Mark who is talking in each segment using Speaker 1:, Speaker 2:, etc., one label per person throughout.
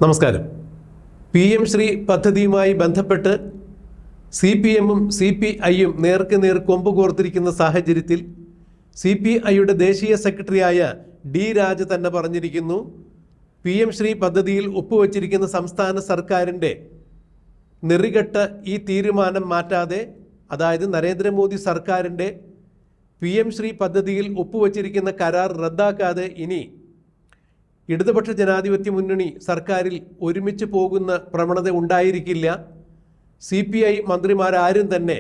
Speaker 1: നമസ്കാരം. PM ശ്രീ പദ്ധതിയുമായി ബന്ധപ്പെട്ട് CPM-ഉം CPI-യും നേർക്കുനേർ കൊമ്പ് കോർത്തിരിക്കുന്ന സാഹചര്യത്തിൽ CPI-യുടെ ദേശീയ സെക്രട്ടറിയായ D രാജ തന്നെ പറഞ്ഞിരിക്കുന്നു, PM ശ്രീ പദ്ധതിയിൽ ഒപ്പുവച്ചിരിക്കുന്ന സംസ്ഥാന സർക്കാരിൻ്റെ നെറികെട്ട ഈ തീരുമാനം മാറ്റാതെ, അതായത് നരേന്ദ്രമോദി സർക്കാരിൻ്റെ PM ശ്രീ പദ്ധതിയിൽ ഒപ്പുവച്ചിരിക്കുന്ന കരാർ റദ്ദാക്കാതെ ഇനി ഇടതുപക്ഷ ജനാധിപത്യ മുന്നണി സർക്കാരിൽ ഒരുമിച്ച് പോകുന്ന പ്രവണത ഉണ്ടായിരിക്കില്ല. CPI മന്ത്രിമാരാരും തന്നെ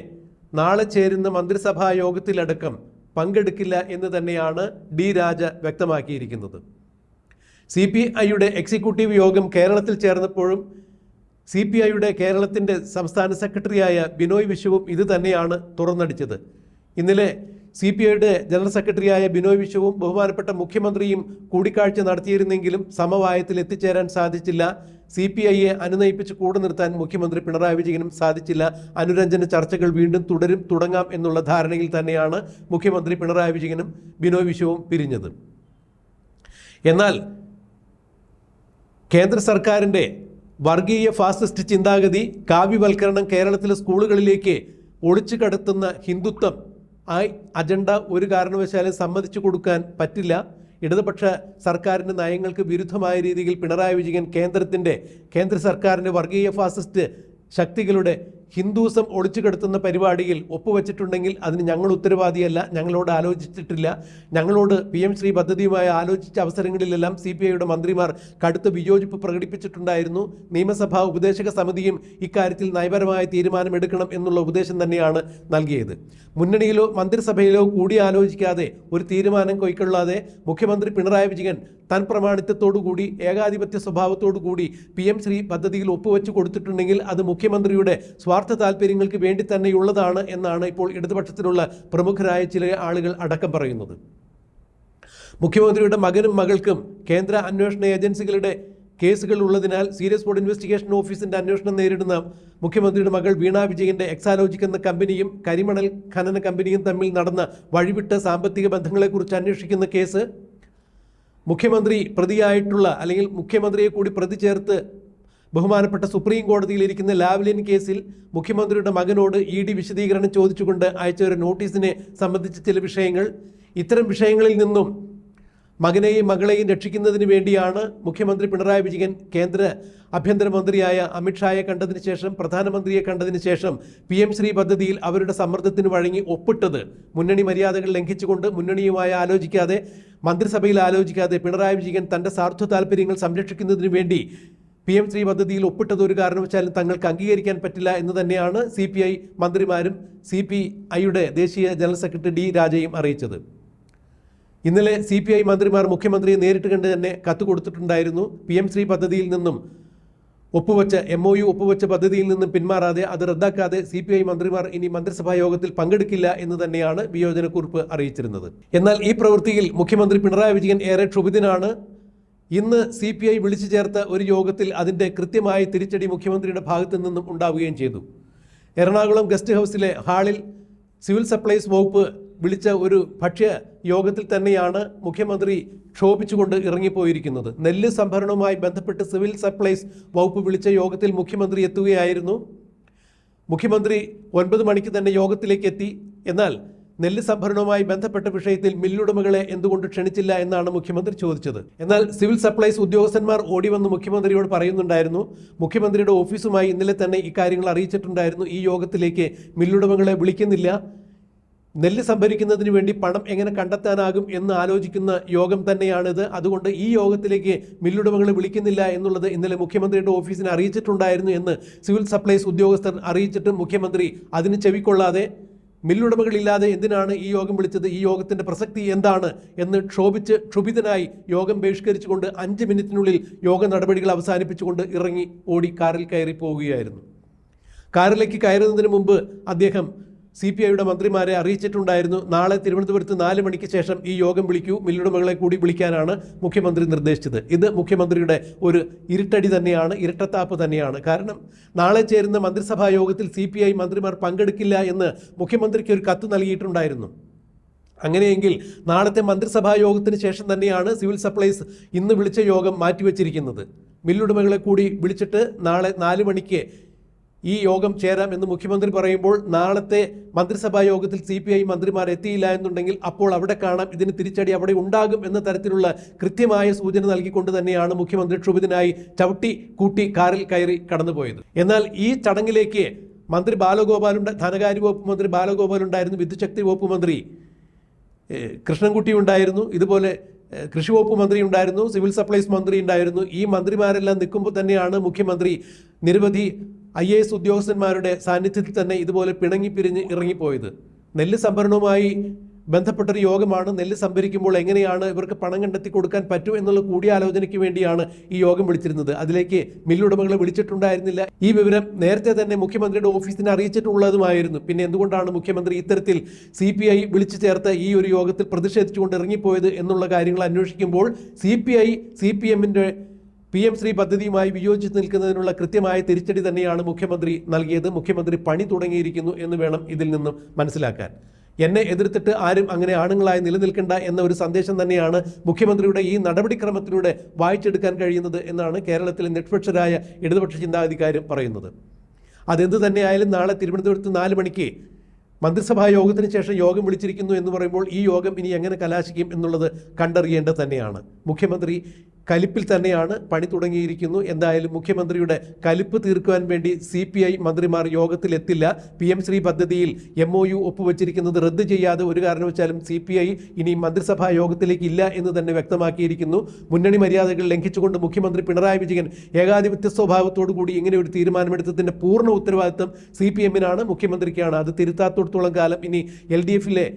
Speaker 1: നാളെ ചേരുന്ന മന്ത്രിസഭാ യോഗത്തിലടക്കം പങ്കെടുക്കില്ല എന്ന് തന്നെയാണ് D രാജ വ്യക്തമാക്കിയിരിക്കുന്നത്. CPI-യുടെ എക്സിക്യൂട്ടീവ് യോഗം കേരളത്തിൽ ചേർന്നപ്പോഴും CPI-യുടെ കേരളത്തിൻ്റെ സംസ്ഥാന സെക്രട്ടറിയായ ബിനോയ് വിശ്വവും ഇത് തന്നെയാണ് തുറന്നടിച്ചത്. ഇന്നലെ CPI-യുടെ ജനറൽ സെക്രട്ടറിയായ ബിനോയ് വിശ്വവും ബഹുമാനപ്പെട്ട മുഖ്യമന്ത്രിയും കൂടിക്കാഴ്ച നടത്തിയിരുന്നെങ്കിലും സമവായത്തിൽ എത്തിച്ചേരാൻ സാധിച്ചില്ല. CPI-യെ അനുനയിപ്പിച്ച് കൂടെ നിർത്താൻ മുഖ്യമന്ത്രി പിണറായി വിജയനും സാധിച്ചില്ല. അനുരഞ്ജന ചർച്ചകൾ വീണ്ടും തുടങ്ങാം എന്നുള്ള ധാരണയിൽ തന്നെയാണ് മുഖ്യമന്ത്രി പിണറായി വിജയനും ബിനോയ് വിശ്വവും പിരിഞ്ഞത്. എന്നാൽ കേന്ദ്ര സർക്കാരിൻ്റെ വർഗീയ ഫാസിസ്റ്റ് ചിന്താഗതി, കാവ്യവൽക്കരണം കേരളത്തിലെ സ്കൂളുകളിലേക്ക് ഒളിച്ചു കടത്തുന്ന ഹിന്ദുത്വം, ആ അജണ്ട ഒരു കാരണവശാലും സമ്മതിച്ചു കൊടുക്കാൻ പറ്റില്ല. ഇടതുപക്ഷ സർക്കാരിൻ്റെ നയങ്ങൾക്ക് വിരുദ്ധമായ രീതിയിൽ പിണറായി വിജയൻ കേന്ദ്ര സർക്കാരിൻ്റെ വർഗീയ ഫാസിസ്റ്റ് ശക്തികളുടെ ഹിന്ദുസം ഒളിച്ചു കടത്തുന്ന പരിപാടിയിൽ ഒപ്പുവെച്ചിട്ടുണ്ടെങ്കിൽ അതിന് ഞങ്ങൾ ഉത്തരവാദിയല്ല, ഞങ്ങളോട് ആലോചിച്ചിട്ടില്ല. ഞങ്ങളോട് PM ശ്രീ പദ്ധതിയുമായി ആലോചിച്ച അവസരങ്ങളിലെല്ലാം CPI-യുടെ മന്ത്രിമാർ കടുത്ത വിയോജിപ്പ് പ്രകടിപ്പിച്ചിട്ടുണ്ടായിരുന്നു. നിയമസഭാ ഉപദേശക സമിതിയും ഇക്കാര്യത്തിൽ നയപരമായ തീരുമാനമെടുക്കണം എന്നുള്ള ഉപദേശം തന്നെയാണ് നൽകിയത്. മുന്നണിയിലോ മന്ത്രിസഭയിലോ കൂടിയാലോചിക്കാതെ ഒരു തീരുമാനം കൈക്കൊള്ളാതെ മുഖ്യമന്ത്രി പിണറായി വിജയൻ തൻ പ്രമാണിത്വത്തോടുകൂടി ഏകാധിപത്യ സ്വഭാവത്തോടുകൂടി PM ശ്രീ പദ്ധതിയിൽ ഒപ്പുവെച്ച് കൊടുത്തിട്ടുണ്ടെങ്കിൽ അത് മുഖ്യമന്ത്രിയുടെ സ്വാർത്ഥ താല്പര്യങ്ങൾക്ക് വേണ്ടി തന്നെയുള്ളതാണ് എന്നാണ് ഇപ്പോൾ ഇടതുപക്ഷത്തിലുള്ള പ്രമുഖരായ ചില ആളുകൾ അടക്കം പറയുന്നത്. മുഖ്യമന്ത്രിയുടെ മകനും മകൾക്കും കേന്ദ്ര അന്വേഷണ ഏജൻസികളുടെ കേസുകൾ ഉള്ളതിനാൽ സീരിയസ് ഫ്രോഡ് ഇൻവെസ്റ്റിഗേഷൻ ഓഫീസിൻ്റെ അന്വേഷണം നേരിടുന്ന മുഖ്യമന്ത്രിയുടെ മകൾ വീണ വിജയൻ്റെ എക്സാലോജിക് എന്ന കമ്പനിയും കരിമണൽ ഖനന കമ്പനിയും തമ്മിൽ നടന്ന വഴിവിട്ട സാമ്പത്തിക ബന്ധങ്ങളെക്കുറിച്ച് അന്വേഷിക്കുന്ന കേസ്, മുഖ്യമന്ത്രി പ്രതിയായിട്ടുള്ള അല്ലെങ്കിൽ മുഖ്യമന്ത്രിയെ കൂടി പ്രതി ചേർത്ത് ബഹുമാനപ്പെട്ട സുപ്രീം കോടതിയിലിരിക്കുന്ന ലാവ്ലിൻ കേസിൽ മുഖ്യമന്ത്രിയുടെ മകനോട് ED വിശദീകരണം ചോദിച്ചുകൊണ്ട് അയച്ച ഒരു നോട്ടീസിനെ സംബന്ധിച്ച ചില വിഷയങ്ങൾ, ഇത്തരം വിഷയങ്ങളിൽ നിന്നും മകനെയും മകളെയും രക്ഷിക്കുന്നതിന് വേണ്ടിയാണ് മുഖ്യമന്ത്രി പിണറായി വിജയൻ കേന്ദ്ര ആഭ്യന്തരമന്ത്രിയായ അമിത്ഷായെ കണ്ടതിന് ശേഷം, പ്രധാനമന്ത്രിയെ കണ്ടതിന് ശേഷം PM ശ്രീ പദ്ധതിയിൽ അവരുടെ സമ്മർദ്ദത്തിന് വഴങ്ങി ഒപ്പിട്ടത്. മുന്നണി മര്യാദകൾ ലംഘിച്ചുകൊണ്ട്, മുന്നണിയുമായി ആലോചിക്കാതെ, മന്ത്രിസഭയിൽ ആലോചിക്കാതെ പിണറായി വിജയൻ തൻ്റെ സ്വാർത്ഥ താല്പര്യങ്ങൾ സംരക്ഷിക്കുന്നതിന് വേണ്ടി PM ശ്രീ പദ്ധതിയിൽ ഒപ്പിട്ടത് ഒരു കാരണവശാലും തങ്ങൾക്ക് അംഗീകരിക്കാൻ പറ്റില്ല എന്ന് തന്നെയാണ് CPI മന്ത്രിമാരും CPI-യുടെ ദേശീയ ജനറൽ സെക്രട്ടറി D രാജയും അറിയിച്ചത്. ഇന്നലെ CPI മന്ത്രിമാർ മുഖ്യമന്ത്രിയെ നേരിട്ട് കണ്ട് തന്നെ കത്ത് കൊടുത്തിട്ടുണ്ടായിരുന്നു. PM ശ്രീ പദ്ധതിയിൽ നിന്നും ഒപ്പുവെച്ച MOU ഒപ്പുവെച്ച പദ്ധതിയിൽ നിന്നും പിന്മാറാതെ, അത് റദ്ദാക്കാതെ CPI മന്ത്രിമാർ ഇനി മന്ത്രിസഭാ യോഗത്തിൽ പങ്കെടുക്കില്ല എന്ന് തന്നെയാണ് വിയോജനക്കുറിപ്പ് അറിയിച്ചിരുന്നത്. എന്നാൽ ഈ പ്രവൃത്തിയിൽ മുഖ്യമന്ത്രി പിണറായി വിജയൻ ഏറെ ക്ഷുഭിതനാണ്. ഇന്ന് CPI വിളിച്ചു ചേർത്ത ഒരു യോഗത്തിൽ അതിൻ്റെ കൃത്യമായ തിരിച്ചടി മുഖ്യമന്ത്രിയുടെ ഭാഗത്തു നിന്നും ഉണ്ടാവുകയും ചെയ്തു. എറണാകുളം ഗസ്റ്റ് ഹൗസിലെ ഹാളിൽ സിവിൽ സപ്ലൈസ് വകുപ്പ് വിളിച്ച ഒരു ഭക്ഷ്യ യോഗത്തിൽ തന്നെയാണ് മുഖ്യമന്ത്രി ക്ഷോഭിച്ചുകൊണ്ട് ഇറങ്ങിപ്പോയിരിക്കുന്നത്. നെല്ല് സംഭരണവുമായി ബന്ധപ്പെട്ട് സിവിൽ സപ്ലൈസ് വകുപ്പ് വിളിച്ച യോഗത്തിൽ മുഖ്യമന്ത്രി എത്തുകയായിരുന്നു. മുഖ്യമന്ത്രി 9 മണിക്ക് തന്നെ യോഗത്തിലേക്ക് എത്തി. എന്നാൽ നെല്ല് സംഭരണവുമായി ബന്ധപ്പെട്ട വിഷയത്തിൽ മില്ലുടമകളെ എന്തുകൊണ്ട് ക്ഷണിച്ചില്ല എന്നാണ് മുഖ്യമന്ത്രി ചോദിച്ചത്. എന്നാൽ സിവിൽ സപ്ലൈസ് ഉദ്യോഗസ്ഥന്മാർ ഓടി വന്ന് മുഖ്യമന്ത്രിയോട് പറയുന്നുണ്ടായിരുന്നു, മുഖ്യമന്ത്രിയുടെ ഓഫീസുമായി ഇന്നലെ തന്നെ ഇക്കാര്യങ്ങൾ അറിയിച്ചിട്ടുണ്ടായിരുന്നു, ഈ യോഗത്തിലേക്ക് മില്ലുടമകളെ വിളിക്കുന്നില്ല, നെല്ല് സംഭരിക്കുന്നതിന് വേണ്ടി പണം എങ്ങനെ കണ്ടെത്താനാകും എന്ന് ആലോചിക്കുന്ന യോഗം തന്നെയാണിത്. അതുകൊണ്ട് ഈ യോഗത്തിലേക്ക് മില്ലുടമകളെ വിളിക്കുന്നില്ല എന്നുള്ളത് ഇന്നലെ മുഖ്യമന്ത്രിയുടെ ഓഫീസിനെ അറിയിച്ചിട്ടുണ്ടായിരുന്നു എന്ന് സിവിൽ സപ്ലൈസ് ഉദ്യോഗസ്ഥർ അറിയിച്ചിട്ടും മുഖ്യമന്ത്രി അതിന് ചെവിക്കൊള്ളാതെ, മില്ലുടമകളില്ലാതെ എന്തിനാണ് ഈ യോഗം വിളിച്ചത്, ഈ യോഗത്തിൻ്റെ പ്രസക്തി എന്താണ് എന്ന് ക്ഷുഭിതനായി യോഗം ബഹിഷ്കരിച്ചുകൊണ്ട് 5 മിനിറ്റിനുള്ളിൽ യോഗ നടപടികൾ അവസാനിപ്പിച്ചുകൊണ്ട് ഓടി കാറിൽ കയറി പോവുകയായിരുന്നു. കാറിലേക്ക് കയറുന്നതിന് മുമ്പ് അദ്ദേഹം CPI-യുടെ മന്ത്രിമാരെ അറിയിച്ചിട്ടുണ്ടായിരുന്നു, നാളെ തിരുവനന്തപുരത്ത് 4 മണിക്ക് ശേഷം ഈ യോഗം വിളിക്കൂ, മില്ലുടമകളെ കൂടി വിളിക്കാനാണ് മുഖ്യമന്ത്രി നിർദ്ദേശിച്ചത്. ഇത് മുഖ്യമന്ത്രിയുടെ ഒരു ഇരുട്ടടി തന്നെയാണ്, ഇരട്ടത്താപ്പ് തന്നെയാണ്. കാരണം നാളെ ചേരുന്ന മന്ത്രിസഭാ യോഗത്തിൽ CPI മന്ത്രിമാർ പങ്കെടുക്കില്ല എന്ന് മുഖ്യമന്ത്രിക്ക് ഒരു കത്ത് നൽകിയിട്ടുണ്ടായിരുന്നു. അങ്ങനെയെങ്കിൽ നാളത്തെ മന്ത്രിസഭാ യോഗത്തിന് ശേഷം തന്നെയാണ് സിവിൽ സപ്ലൈസ് ഇന്ന് വിളിച്ച യോഗം മാറ്റിവെച്ചിരിക്കുന്നത്. മില്ലുടമകളെ കൂടി വിളിച്ചിട്ട് നാളെ 4 മണിക്ക് ഈ യോഗം ചേരാം എന്ന് മുഖ്യമന്ത്രി പറയുമ്പോൾ നാളത്തെ മന്ത്രിസഭാ യോഗത്തിൽ CPI മന്ത്രിമാർ എത്തിയില്ല എന്നുണ്ടെങ്കിൽ അപ്പോൾ അവിടെ കാണാം, ഇതിന് തിരിച്ചടി അവിടെ ഉണ്ടാകും എന്ന തരത്തിലുള്ള കൃത്യമായ സൂചന നൽകിക്കൊണ്ട് തന്നെയാണ് മുഖ്യമന്ത്രി ക്ഷുഭിതനായി ചവിട്ടി കൂട്ടി കാറിൽ കയറി കടന്നുപോയത്. എന്നാൽ ഈ ചടങ്ങിലേക്ക് മന്ത്രി ധനകാര്യ വകുപ്പ് മന്ത്രി ബാലഗോപാൽ ഉണ്ടായിരുന്നു, വിദ്യുച്ഛക്തി വകുപ്പ് മന്ത്രി കൃഷ്ണൻകുട്ടി ഉണ്ടായിരുന്നു, ഇതുപോലെ കൃഷി വകുപ്പ് മന്ത്രി ഉണ്ടായിരുന്നു, സിവിൽ സപ്ലൈസ് മന്ത്രി ഉണ്ടായിരുന്നു. ഈ മന്ത്രിമാരെല്ലാം നിൽക്കുമ്പോൾ തന്നെയാണ് മുഖ്യമന്ത്രി നിരവധി IAS ഉദ്യോഗസ്ഥന്മാരുടെ സാന്നിധ്യത്തിൽ തന്നെ ഇതുപോലെ പിണങ്ങിപ്പിരിഞ്ഞ് ഇറങ്ങിപ്പോയത്. നെല്ല് സംഭരണവുമായി ബന്ധപ്പെട്ടൊരു യോഗമാണ്. നെല്ല് സംഭരിക്കുമ്പോൾ എങ്ങനെയാണ് ഇവർക്ക് പണം കണ്ടെത്തി കൊടുക്കാൻ പറ്റൂ എന്നുള്ള കൂടിയാലോചനയ്ക്ക് വേണ്ടിയാണ് ഈ യോഗം വിളിച്ചിരുന്നത്. അതിലേക്ക് മില്ലുടമകളെ വിളിച്ചിട്ടുണ്ടായിരുന്നില്ല. ഈ വിവരം നേരത്തെ തന്നെ മുഖ്യമന്ത്രിയുടെ ഓഫീസിനെ അറിയിച്ചിട്ടുള്ളതുമായിരുന്നു. പിന്നെ എന്തുകൊണ്ടാണ് മുഖ്യമന്ത്രി ഇത്തരത്തിൽ CPI വിളിച്ചു ചേർത്ത ഈ ഒരു യോഗത്തിൽ പ്രതിഷേധിച്ചുകൊണ്ട് ഇറങ്ങിപ്പോയത് എന്നുള്ള കാര്യങ്ങൾ അന്വേഷിക്കുമ്പോൾ CPI CPMന്റെ PM ശ്രീ പദ്ധതിയുമായി വിയോജിച്ച് നിൽക്കുന്നതിനുള്ള കൃത്യമായ തിരിച്ചടി തന്നെയാണ് മുഖ്യമന്ത്രി നൽകിയത്. മുഖ്യമന്ത്രി പണി തുടങ്ങിയിരിക്കുന്നു എന്ന് വേണം ഇതിൽ നിന്നും മനസ്സിലാക്കാൻ. എന്നെ എതിർത്തിട്ട് ആരും അങ്ങനെ ആണുങ്ങളായി നിലനിൽക്കേണ്ട എന്ന ഒരു സന്ദേശം തന്നെയാണ് മുഖ്യമന്ത്രിയുടെ ഈ നടപടിക്രമത്തിലൂടെ വായിച്ചെടുക്കാൻ കഴിയുന്നത് എന്നാണ് കേരളത്തിലെ നിഷ്പക്ഷരായ ഇടതുപക്ഷ ചിന്താഗതിക്കാരും പറയുന്നത്. അതെന്ത് തന്നെയായാലും നാളെ തിരുവനന്തപുരത്ത് 4 മണിക്ക് മന്ത്രിസഭാ യോഗത്തിന് ശേഷം യോഗം വിളിച്ചിരിക്കുന്നു എന്ന് പറയുമ്പോൾ ഈ യോഗം ഇനി എങ്ങനെ കലാശിക്കും എന്നുള്ളത് കണ്ടറിയേണ്ടത് തന്നെയാണ്. മുഖ്യമന്ത്രി കലിപ്പിൽ തന്നെയാണ്, പണി തുടങ്ങിയിരിക്കുന്നു. എന്തായാലും മുഖ്യമന്ത്രിയുടെ കലിപ്പ് തീർക്കുവാൻ വേണ്ടി CPI മന്ത്രിമാർ യോഗത്തിലെത്തില്ല. PM ശ്രീ പദ്ധതിയിൽ MOU ഒപ്പുവെച്ചിരിക്കുന്നത് റദ്ദ് ചെയ്യാതെ ഒരു കാരണവശാലും CPI ഇനി മന്ത്രിസഭാ യോഗത്തിലേക്ക് ഇല്ല എന്ന് തന്നെ വ്യക്തമാക്കിയിരിക്കുന്നു. മുന്നണി മര്യാദകൾ ലംഘിച്ചുകൊണ്ട് മുഖ്യമന്ത്രി പിണറായി വിജയൻ ഏകാധിപത്യ സ്വഭാവത്തോടു കൂടി ഇങ്ങനെ ഒരു തീരുമാനമെടുത്തതിൻ്റെ പൂർണ്ണ ഉത്തരവാദിത്വം CPMനാണ്, മുഖ്യമന്ത്രിക്കാണ്. അത് തിരുത്താത്തോടത്തോളം കാലം ഇനി LDFലെ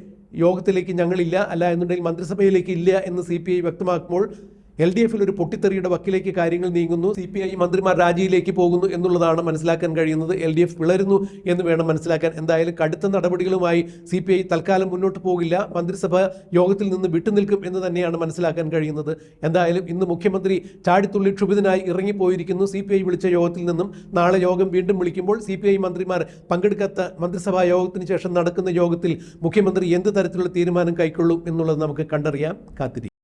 Speaker 1: യോഗത്തിലേക്ക് ഞങ്ങളില്ല, അല്ല എന്നുണ്ടെങ്കിൽ മന്ത്രിസഭയിലേക്ക് ഇല്ല എന്ന് CPI വ്യക്തമാക്കുമ്പോൾ LDFൽ ഒരു പൊട്ടിത്തെറിയുടെ വക്കിലേക്ക് കാര്യങ്ങൾ നീങ്ങുന്നു. CPI മന്ത്രിമാർ രാജിയിലേക്ക് പോകുന്നു എന്നുള്ളതാണ് മനസ്സിലാക്കാൻ കഴിയുന്നത്. LDF പിളരുന്നു എന്ന് വേണം മനസ്സിലാക്കാൻ. എന്തായാലും കടുത്ത നടപടികളുമായി CPI തൽക്കാലം മുന്നോട്ട് പോകില്ല, മന്ത്രിസഭ യോഗത്തിൽ നിന്ന് വിട്ടുനിൽക്കും എന്ന് തന്നെയാണ് മനസ്സിലാക്കാൻ കഴിയുന്നത്. എന്തായാലും ഇന്ന് മുഖ്യമന്ത്രി ചാടിത്തുള്ളി ക്ഷുഭിതനായി ഇറങ്ങിപ്പോയിരിക്കുന്നു CPI വിളിച്ച യോഗത്തിൽ നിന്നും. നാളെ യോഗം വീണ്ടും വിളിക്കുമ്പോൾ CPI മന്ത്രിമാർ പങ്കെടുക്കാത്ത മന്ത്രിസഭാ യോഗത്തിന് ശേഷം നടക്കുന്ന യോഗത്തിൽ മുഖ്യമന്ത്രി എന്ത് തരത്തിലുള്ള തീരുമാനം കൈക്കൊള്ളും എന്നുള്ളത് നമുക്ക് കണ്ടറിയാം. കാത്തിരിക്കാം.